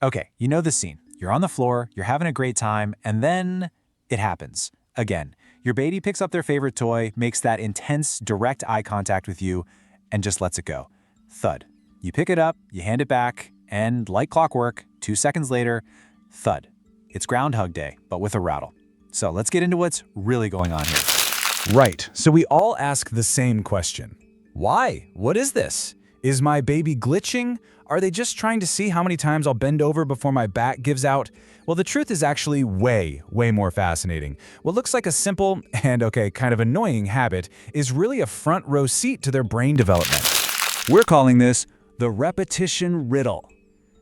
Okay, you know the scene. You're on the floor, you're having a great time, and then it happens. Again, your baby picks up their favorite toy, makes that intense, direct eye contact with you, and just lets it go. Thud. You pick it up, you hand it back, and like clockwork, 2 seconds later, thud. It's Groundhog Day, but with a rattle. So let's get into what's really going on here. Right, so we all ask the same question. Why? What is this? Is my baby glitching? Are they just trying to see how many times I'll bend over before my back gives out? Well, the truth is actually way more fascinating. What looks like a simple and, kind of annoying habit is really a front row seat to their brain development. We're calling this the repetition riddle.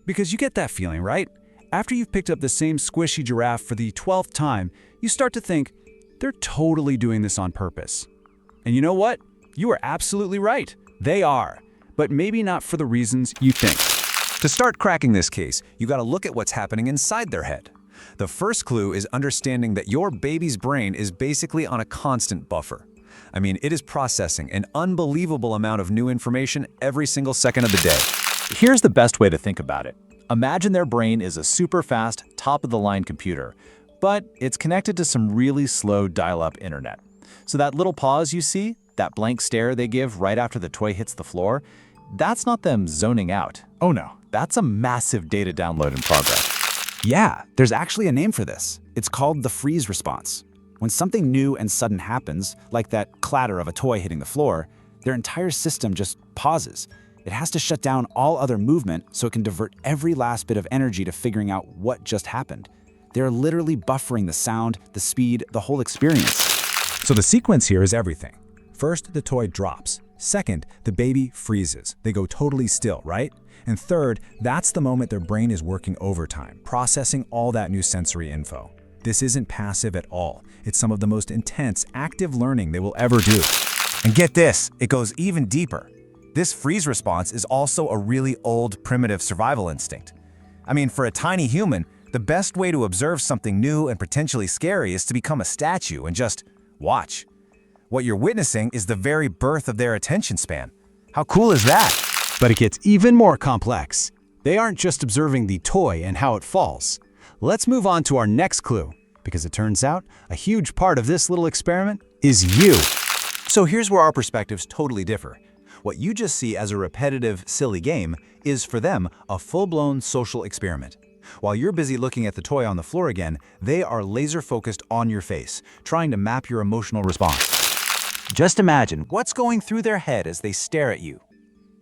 Because you get that feeling, right? After you've picked up the same squishy giraffe for the 12th time, you start to think, they're totally doing this on purpose. And you know what? You are absolutely right. They are. But maybe not for the reasons you think. To start cracking this case, you gotta look at what's happening inside their head. The first clue is understanding that your baby's brain is basically on a constant buffer. I mean, it is processing an unbelievable amount of new information every single second of the day. Here's the best way to think about it. Imagine their brain is a super fast, top-of-the-line computer, but it's connected to some really slow dial-up internet. So that little pause you see, that blank stare they give right after the toy hits the floor, that's not them zoning out. Oh no, that's a massive data download in progress. Yeah, there's actually a name for this. It's called the freeze response. When something new and sudden happens, like that clatter of a toy hitting the floor, their entire system just pauses. It has to shut down all other movement so it can divert every last bit of energy to figuring out what just happened. They're literally buffering the sound, the speed, the whole experience. So the sequence here is everything. First, the toy drops. Second, the baby freezes. They go totally still, right? And third, that's the moment their brain is working overtime, processing all that new sensory info. This isn't passive at all. It's some of the most intense, active learning they will ever do. And get this, it goes even deeper. This freeze response is also a really old, primitive survival instinct. I mean, for a tiny human, the best way to observe something new and potentially scary is to become a statue and just watch. What you're witnessing is the very birth of their attention span. How cool is that? But it gets even more complex. They aren't just observing the toy and how it falls. Let's move on to our next clue, because it turns out a huge part of this little experiment is you. So here's where our perspectives totally differ. What you just see as a repetitive, silly game is, for them, a full-blown social experiment. While you're busy looking at the toy on the floor again, they are laser-focused on your face, trying to map your emotional response. Just imagine what's going through their head as they stare at you.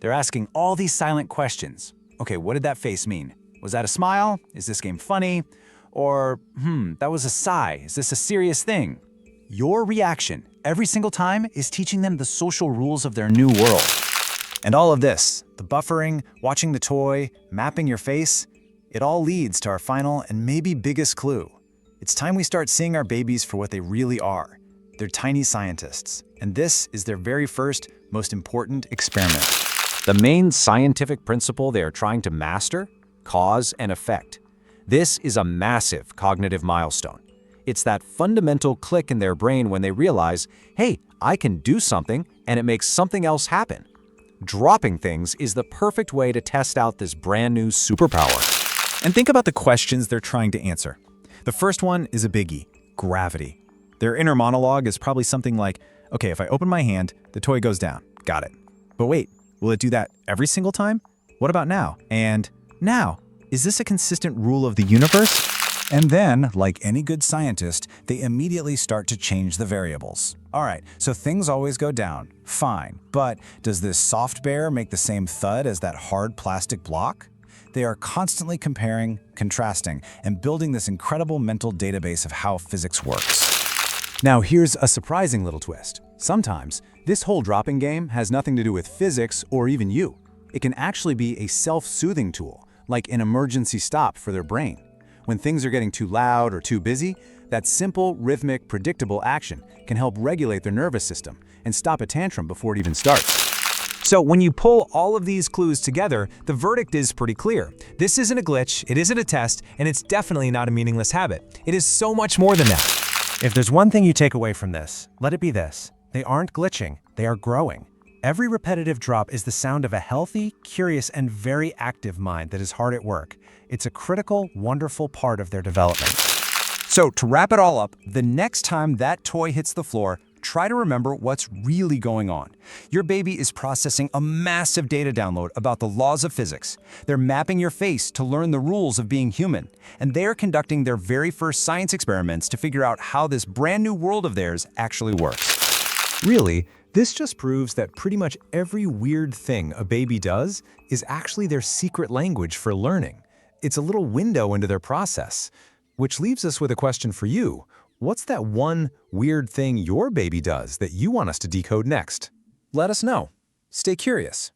They're asking all these silent questions. Okay, what did that face mean? Was that a smile? Is this game funny? Or, that was a sigh. Is this a serious thing? Your reaction every single time is teaching them the social rules of their new world. And all of this, the buffering, watching the toy, mapping your face, it all leads to our final and maybe biggest clue. It's time we start seeing our babies for what they really are. They're tiny scientists, and this is their very first, most important experiment. The main scientific principle they are trying to master: cause and effect. This is a massive cognitive milestone. It's that fundamental click in their brain when they realize, hey, I can do something and it makes something else happen. Dropping things is the perfect way to test out this brand new superpower. And think about the questions they're trying to answer. The first one is a biggie: gravity. Their inner monologue is probably something like, okay, if I open my hand, the toy goes down. Got it. But wait, will it do that every single time? What about now? And now? Is this a consistent rule of the universe? And then, like any good scientist, they immediately start to change the variables. All right, so things always go down. Fine. But does this soft bear make the same thud as that hard plastic block? They are constantly comparing, contrasting, and building this incredible mental database of how physics works. Now here's a surprising little twist. Sometimes, this whole dropping game has nothing to do with physics or even you. It can actually be a self-soothing tool, like an emergency stop for their brain. When things are getting too loud or too busy, that simple, rhythmic, predictable action can help regulate their nervous system and stop a tantrum before it even starts. So when you pull all of these clues together, the verdict is pretty clear. This isn't a glitch, it isn't a test, and it's definitely not a meaningless habit. It is so much more than that. If there's one thing you take away from this, let it be this: they aren't glitching, they are growing. Every repetitive drop is the sound of a healthy, curious, and very active mind that is hard at work. It's a critical, wonderful part of their development. So to wrap it all up, the next time that toy hits the floor, try to remember what's really going on. Your baby is processing a massive data download about the laws of physics. They're mapping your face to learn the rules of being human. And they are conducting their very first science experiments to figure out how this brand new world of theirs actually works. Really, this just proves that pretty much every weird thing a baby does is actually their secret language for learning. It's a little window into their process. Which leaves us with a question for you. What's that one weird thing your baby does that you want us to decode next? Let us know. Stay curious.